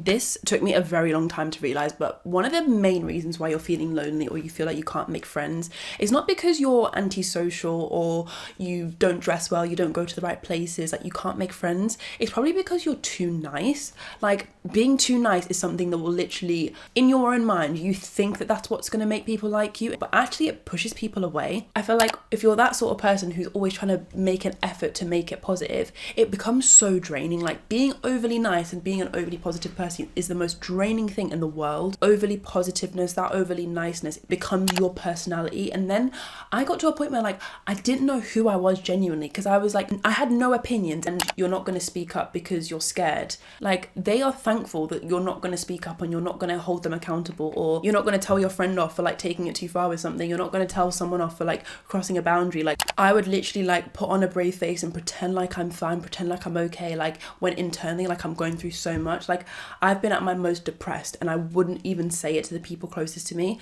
this took me a very long time to realize, but one of the main reasons why you're feeling lonely or you feel like you can't make friends is not because you're antisocial or you don't dress well, you don't go to the right places, like you can't make friends. It's probably because you're too nice. Like, being too nice is something that will literally, in your own mind, you think that that's what's going to make people like you, but actually it pushes people away. I feel like if you're that sort of person who's always trying to make an effort to make it positive, it becomes so draining. Like, being overly nice and being an overly positive person is the most draining thing in the world. Overly positiveness, that overly niceness, it becomes your personality. And then I got to a point where like I didn't know who I was genuinely, because I was like, I had no opinions, and you're not going to speak up because you're scared. Like, they are thankful that you're not going to speak up and you're not going to hold them accountable, or you're not going to tell your friend off for like taking it too far with something. You're not going to tell someone off for like crossing a boundary. Like, I would literally like put on a brave face and pretend like I'm fine, pretend like I'm okay, like when internally like I'm going through so much. Like, I've been at my most depressed and I wouldn't even say it to the people closest to me.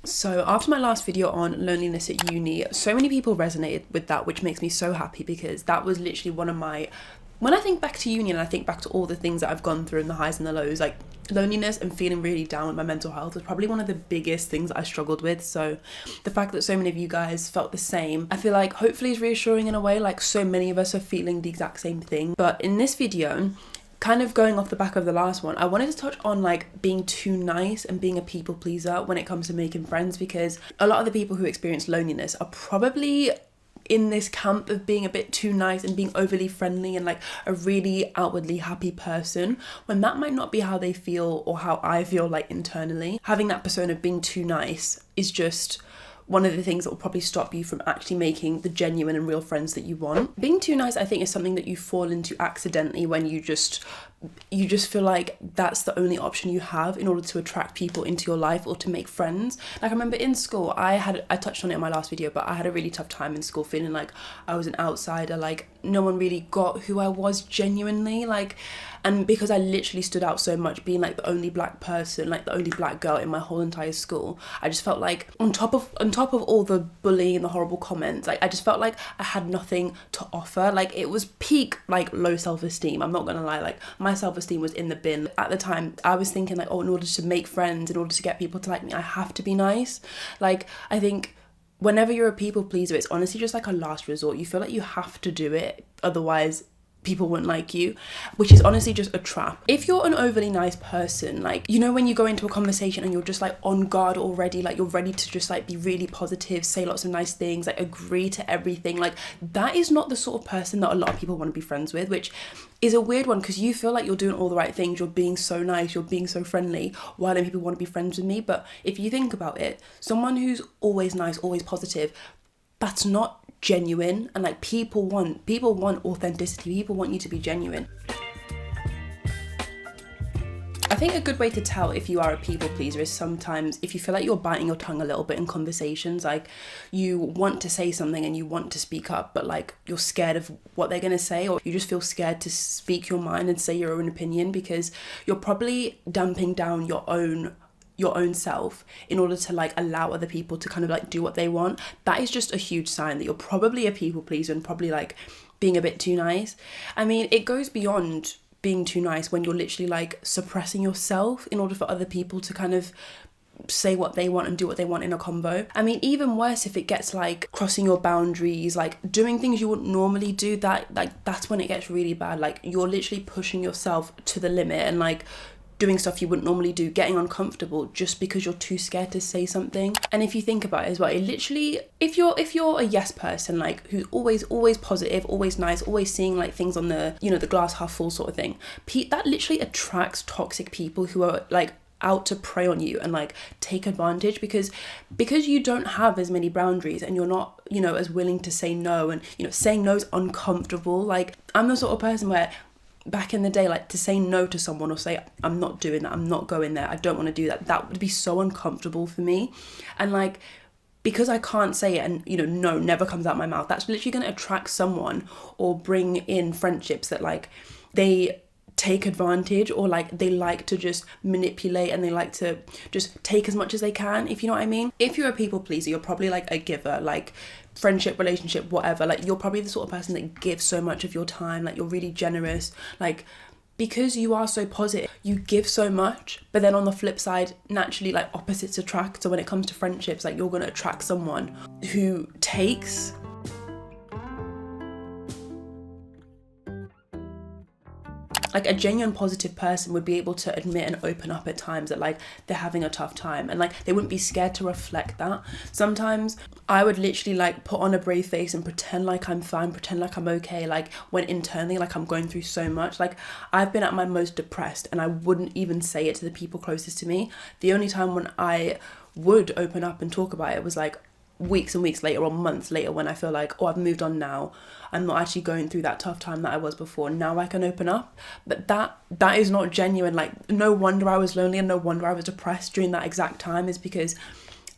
So after my last video on loneliness at uni, so many people resonated with that, which makes me so happy, because that was literally one of my, when I think back to uni and I think back to all the things that I've gone through and the highs and the lows, like loneliness and feeling really down with my mental health was probably one of the biggest things that I struggled with. So the fact that so many of you guys felt the same, I feel like hopefully is reassuring in a way. Like, so many of us are feeling the exact same thing. But in this video, kind of going off the back of the last one, I wanted to touch on like being too nice and being a people pleaser when it comes to making friends, because a lot of the people who experience loneliness are probably in this camp of being a bit too nice and being overly friendly and like a really outwardly happy person, when that might not be how they feel or how I feel like internally. Having that persona of being too nice is just one of the things that will probably stop you from actually making the genuine and real friends that you want. Being too nice, I think, is something that you fall into accidentally when you just feel like that's the only option you have in order to attract people into your life or to make friends. Like, I remember in school, I touched on it in my last video, but I had a really tough time in school, feeling like I was an outsider, like no one really got who I was genuinely, like, and because I literally stood out so much, being like the only black person, like the only black girl in my whole entire school, I just felt like on top of all the bullying and the horrible comments, like I just felt like I had nothing to offer. Like, it was peak like low self-esteem. I'm not gonna lie, like my self-esteem was in the bin at the time. I was thinking like, oh, in order to make friends, in order to get people to like me, I have to be nice. Like, I think whenever you're a people pleaser, it's honestly just like a last resort. You feel like you have to do it, otherwise people wouldn't like you, which is honestly just a trap. If you're an overly nice person, like, you know, when you go into a conversation and you're just like on guard already, like you're ready to just like be really positive, say lots of nice things, like agree to everything, like that is not the sort of person that a lot of people want to be friends with, which is a weird one, because you feel like you're doing all the right things, you're being so nice, you're being so friendly, why don't people want to be friends with me? But if you think about it, someone who's always nice, always positive, that's not genuine. And like, people want authenticity, people want you to be genuine. I think a good way to tell if you are a people pleaser is sometimes if you feel like you're biting your tongue a little bit in conversations, like you want to say something and you want to speak up, but like you're scared of what they're going to say, or you just feel scared to speak your mind and say your own opinion because you're probably damping down your own self in order to like allow other people to kind of like do what they want. That is just a huge sign that you're probably a people pleaser and probably like being a bit too nice. I mean, it goes beyond being too nice when you're literally like suppressing yourself in order for other people to kind of say what they want and do what they want in a convo. I mean, even worse if it gets like crossing your boundaries, like doing things you wouldn't normally do, that's when it gets really bad. Like, you're literally pushing yourself to the limit and like doing stuff you wouldn't normally do, getting uncomfortable just because you're too scared to say something. And if you think about it as well, it literally, if you're a yes person, like who's always positive, always nice, always seeing like things on the, you know, the glass half full sort of thing, that literally attracts toxic people who are like out to prey on you and like take advantage, because you don't have as many boundaries and you're not, you know, as willing to say no, and you know, saying no is uncomfortable. Like, I'm the sort of person where back in the day, like to say no to someone or say I'm not doing that, I'm not going there, I don't want to do that, that would be so uncomfortable for me. And like, because I can't say it and, you know, no never comes out my mouth, that's literally going to attract someone or bring in friendships that like they take advantage, or like they like to just manipulate and they like to just take as much as they can, if you know what I mean. If you're a people pleaser, you're probably like a giver, like friendship, relationship, whatever, like you're probably the sort of person that gives so much of your time, like you're really generous, like because you are so positive, you give so much, but then on the flip side, naturally, like, opposites attract. So when it comes to friendships, like, you're going to attract someone who takes. Like, a genuine positive person would be able to admit and open up at times that, like, they're having a tough time, and, like, they wouldn't be scared to reflect that. Sometimes I would literally, like, put on a brave face and pretend like I'm fine, pretend like I'm okay, like, when internally, like, I'm going through so much. Like, I've been at my most depressed and I wouldn't even say it to the people closest to me. The only time when I would open up and talk about it was, like, weeks and weeks later or months later, when I feel like, oh, I've moved on now, I'm not actually going through that tough time that I was before, now I can open up. But that is not genuine. Like, no wonder I was lonely and no wonder I was depressed during that exact time, is because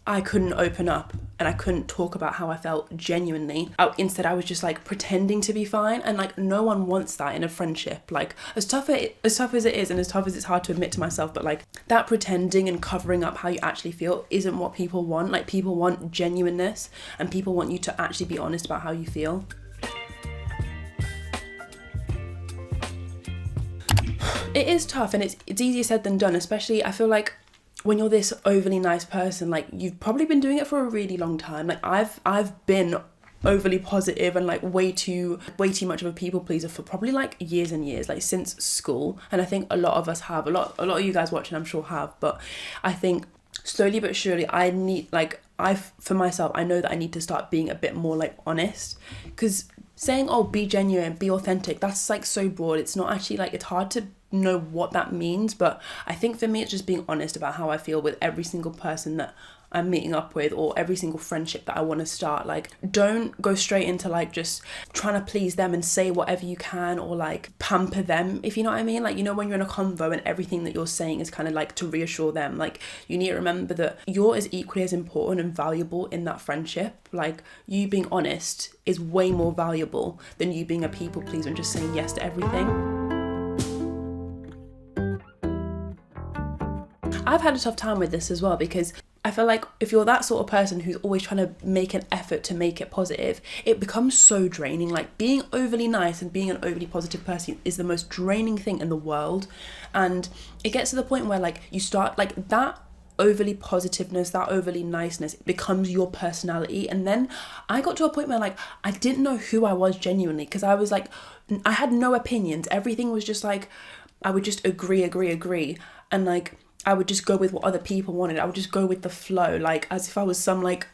I couldn't open up and I couldn't talk about how I felt genuinely. Instead, I was just, like, pretending to be fine, and, like, no one wants that in a friendship. Like, as tough as it is, and as tough as it's hard to admit to myself, but, like, that pretending and covering up how you actually feel isn't what people want. Like, people want genuineness, and people want you to actually be honest about how you feel. It is tough, and it's easier said than done, especially, I feel like, when you're this overly nice person, like, you've probably been doing it for a really long time. Like, I've been overly positive and, like, way too much of a people pleaser for probably, like, years and years, like, since school. And I think a lot of us have, a lot of you guys watching, I'm sure, have. But I think slowly but surely, I need, like, for myself, I know that I need to start being a bit more, like, honest, because saying, oh, be genuine, be authentic, that's, like, so broad. It's not actually, like, it's hard to know what that means. But I think for me, it's just being honest about how I feel with every single person that I'm meeting up with, or every single friendship that I want to start. Like, don't go straight into, like, just trying to please them and say whatever you can, or, like, pamper them, if you know what I mean. Like, you know, when you're in a convo and everything that you're saying is kind of, like, to reassure them, like, you need to remember that you're as equally as important and valuable in that friendship. Like, you being honest is way more valuable than you being a people pleaser and just saying yes to everything. I've had a tough time with this as well, because I feel like if you're that sort of person who's always trying to make an effort to make it positive, it becomes so draining. Like, being overly nice and being an overly positive person is the most draining thing in the world. And it gets to the point where, like, you start, like, that overly positiveness, that overly niceness becomes your personality. And then I got to a point where, like, I didn't know who I was genuinely, because I was, like, I had no opinions. Everything was just, like, I would just agree. And, like, I would just go with what other people wanted. I would just go with the flow, like, as if I was some, like,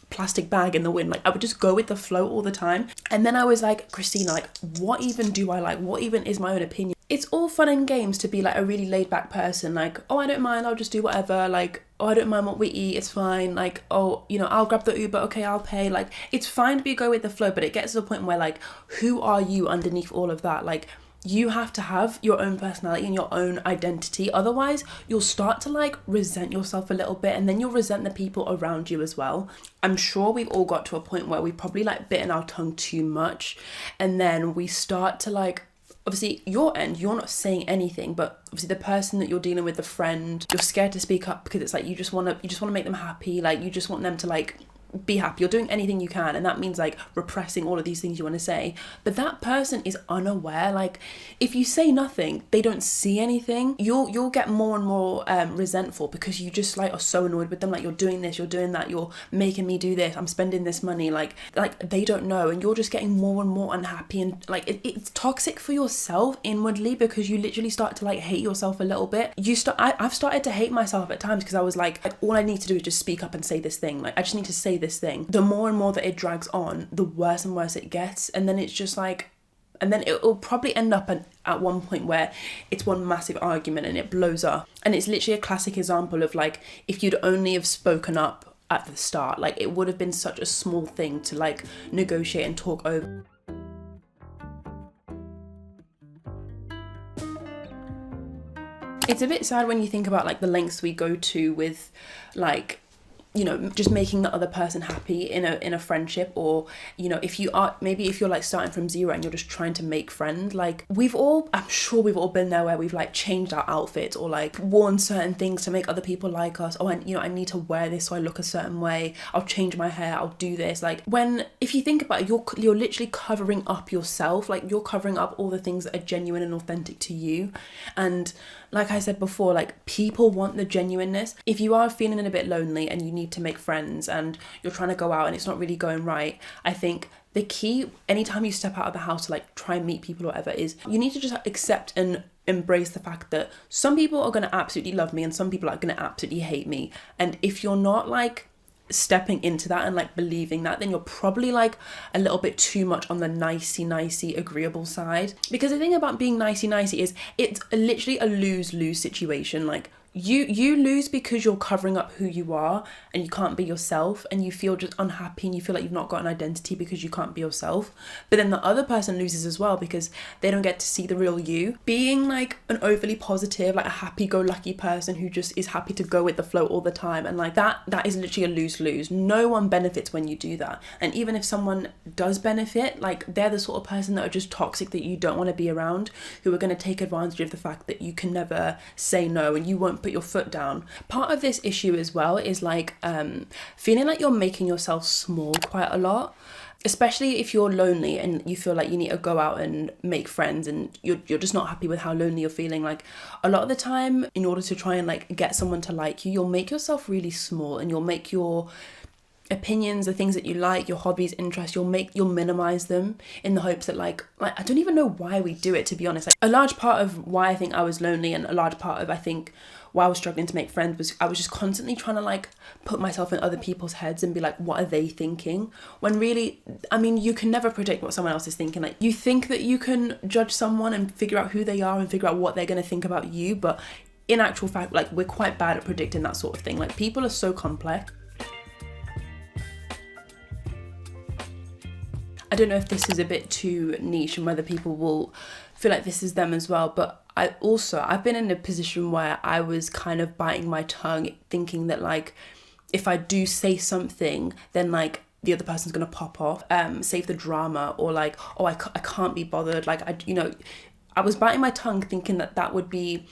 plastic bag in the wind. Like, I would just go with the flow all the time. And then I was like, Christina, like, what even do I like? What even is my own opinion? It's all fun and games to be, like, a really laid back person. Like, oh, I don't mind, I'll just do whatever. Like, oh, I don't mind what we eat, it's fine. Like, oh, you know, I'll grab the Uber, okay, I'll pay. Like, it's fine to be go with the flow, but it gets to the point where, like, who are you underneath all of that? Like, you have to have your own personality and your own identity. Otherwise, you'll start to, like, resent yourself a little bit, and then you'll resent the people around you as well. I'm sure we've all got to a point where we probably, like, bitten our tongue too much, and then we start to, like, obviously your end, you're not saying anything, but obviously the person that you're dealing with, the friend, you're scared to speak up because it's like you just want to make them happy. Like, you just want them to, like, be happy. You're doing anything you can, and that means, like, repressing all of these things you want to say. But that person is unaware. Like, if you say nothing, they don't see anything. You'll get more and more resentful, because you just, like, are so annoyed with them. Like, you're doing this, you're doing that, you're making me do this, I'm spending this money. Like they don't know, and you're just getting more and more unhappy, and, like, it's toxic for yourself inwardly, because you literally start to, like, hate yourself a little bit. I've started to hate myself at times, because I was like, all I need to do is just speak up and say this thing. Like, I just need to say this thing. The more and more that it drags on, the worse and worse it gets. And then it's just like, and then it'll probably end up at one point where it's one massive argument and it blows up. And it's literally a classic example of, like, if you'd only have spoken up at the start, like, it would have been such a small thing to, like, negotiate and talk over. It's a bit sad when you think about, like, the lengths we go to with, like, you know, just making the other person happy in a friendship, or, you know, if you're like starting from zero and you're just trying to make friends. Like, I'm sure we've all been there where we've like changed our outfits or like worn certain things to make other people like us. Oh, and you know, I need to wear this so I look a certain way. I'll change my hair, I'll do this. Like, if you think about it, you're literally covering up yourself. Like, you're covering up all the things that are genuine and authentic to you. And like I said before, like, people want the genuineness. If you are feeling a bit lonely and you need to make friends and you're trying to go out and it's not really going right, I think the key, anytime you step out of the house to like try and meet people or whatever, is you need to just accept and embrace the fact that some people are going to absolutely love me and some people are going to absolutely hate me. And if you're not like stepping into that and like believing that, then you're probably like a little bit too much on the nicey agreeable side. Because the thing about being nicey is it's literally a lose-lose situation. Like, you lose because you're covering up who you are and you can't be yourself, and you feel just unhappy and you feel like you've not got an identity because you can't be yourself. But then the other person loses as well because they don't get to see the real you. Being like an overly positive, like a happy-go-lucky person who just is happy to go with the flow all the time, and like that is literally a lose-lose. No one benefits when you do that. And even if someone does benefit, like, they're the sort of person that are just toxic that you don't want to be around, who are going to take advantage of the fact that you can never say no and you won't put your foot down. Part of this issue as well is like feeling like you're making yourself small quite a lot, especially if you're lonely and you feel like you need to go out and make friends and you're just not happy with how lonely you're feeling. Like, a lot of the time, in order to try and like get someone to like you, you'll make yourself really small, and you'll make your opinions, the things that you like, your hobbies, interests, you'll minimize them in the hopes that like I don't even know why we do it, to be honest. Like, a large part of why I think I was lonely, and a large part of I think why I was struggling to make friends, was I was just constantly trying to like put myself in other people's heads and be like, what are they thinking? When really, I mean, you can never predict what someone else is thinking. Like, you think that you can judge someone and figure out who they are and figure out what they're going to think about you, but in actual fact, like, we're quite bad at predicting that sort of thing. Like, people are so complex. I don't know if this is a bit too niche and whether people will feel like this is them as well, but I've been in a position where I was kind of biting my tongue, thinking that like, if I do say something, then like the other person's gonna pop off, save the drama, or like, oh, I can't be bothered. Like, I was biting my tongue thinking that would be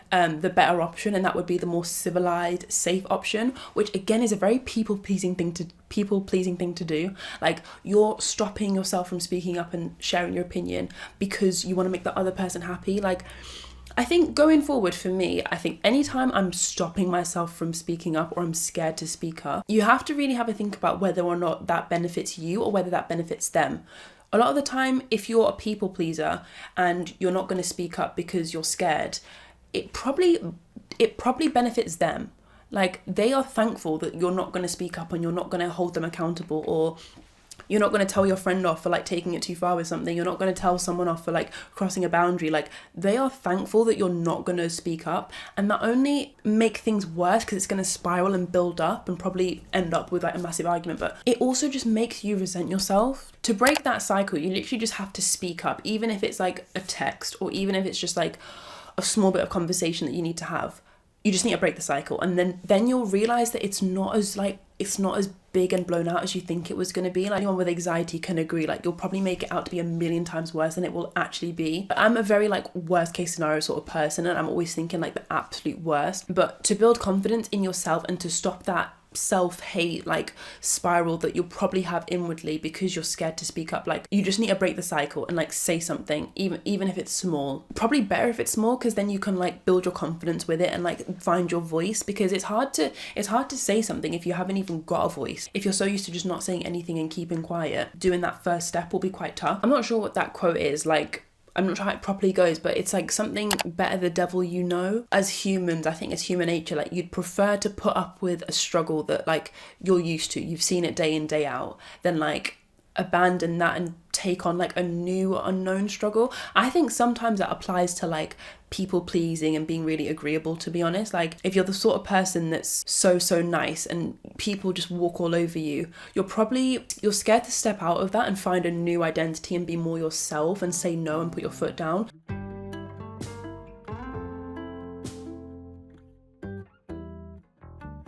the better option, and that would be the more civilized, safe option, which again is a very people-pleasing thing to do. Like, you're stopping yourself from speaking up and sharing your opinion because you want to make the other person happy. Like, I think going forward for me, I think anytime I'm stopping myself from speaking up or I'm scared to speak up, you have to really have a think about whether or not that benefits you or whether that benefits them. A lot of the time, if you're a people pleaser and you're not going to speak up because you're scared, it probably benefits them. Like, they are thankful that you're not going to speak up and you're not going to hold them accountable, or you're not going to tell your friend off for like taking it too far with something. You're not going to tell someone off for like crossing a boundary. Like, they are thankful that you're not going to speak up, and that only make things worse because it's going to spiral and build up and probably end up with like a massive argument. But it also just makes you resent yourself. To break that cycle, you literally just have to speak up, even if it's like a text, or even if it's just like a small bit of conversation that you need to have. You just need to break the cycle, and then you'll realize that it's not as big and blown out as you think it was going to be. Like, anyone with anxiety can agree, like, you'll probably make it out to be a million times worse than it will actually be. But I'm a very like worst case scenario sort of person, and I'm always thinking like the absolute worst. But to build confidence in yourself and to stop that self-hate like spiral that you'll probably have inwardly because you're scared to speak up, like, you just need to break the cycle and like say something, even if it's small. Probably better if it's small, because then you can like build your confidence with it and like find your voice, because it's hard to say something if you haven't even got a voice. If you're so used to just not saying anything and keeping quiet, doing that first step will be quite tough. I'm not sure what that quote is, like, I'm not sure how it properly goes, but it's like something better the devil you know. As humans, I think as human nature, like, you'd prefer to put up with a struggle that like you're used to, you've seen it day in, day out, than like abandon that and take on like a new unknown struggle. I think sometimes that applies to like people pleasing and being really agreeable, to be honest. Like, if you're the sort of person that's so nice and people just walk all over you, you're scared to step out of that and find a new identity and be more yourself and say no and put your foot down.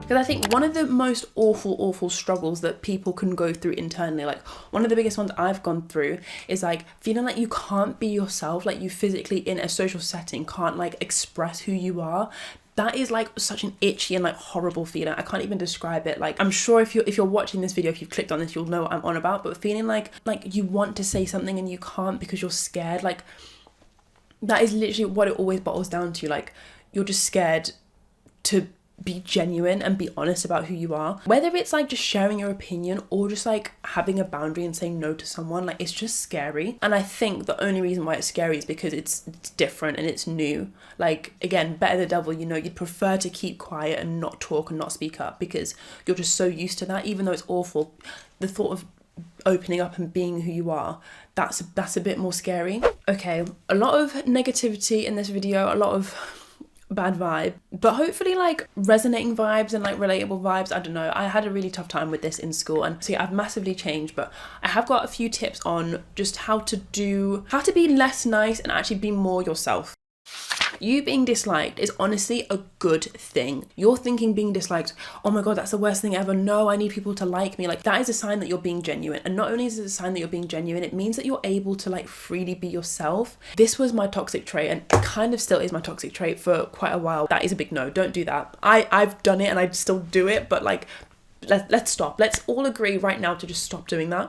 Because I think one of the most awful struggles that people can go through internally, like one of the biggest ones I've gone through, is like feeling like you can't be yourself, like you physically in a social setting can't like express who you are. That is like such an itchy and like horrible feeling. I can't even describe it. Like, I'm sure if you're watching this video, if you've clicked on this, you'll know what I'm on about. But feeling like you want to say something and you can't because you're scared. Like, that is literally what it always bottles down to. Like, you're just scared to be genuine and be honest about who you are. Whether it's like just sharing your opinion or just like having a boundary and saying no to someone, like it's just scary. And I think the only reason why it's scary is because it's different and it's new. Like, again, better the devil, you know, you'd prefer to keep quiet and not talk and not speak up because you're just so used to that. Even though it's awful, the thought of opening up and being who you are, that's a bit more scary. Okay, a lot of negativity in this video, a lot of bad vibe, but hopefully like resonating vibes and like relatable vibes. I don't know, I had a really tough time with this in school, and see, I've massively changed, but I have got a few tips on just how to be less nice and actually be more yourself. You being disliked is honestly a good thing. You're thinking being disliked, oh my god, that's the worst thing ever. No, I need people to like me. Like, that is a sign that you're being genuine. And not only is it a sign that you're being genuine, it means that you're able to like freely be yourself. This was my toxic trait, and it kind of still is my toxic trait for quite a while. That is a big no. Don't do that. I've done it and I still do it, but like, let's stop. Let's all agree right now to just stop doing that.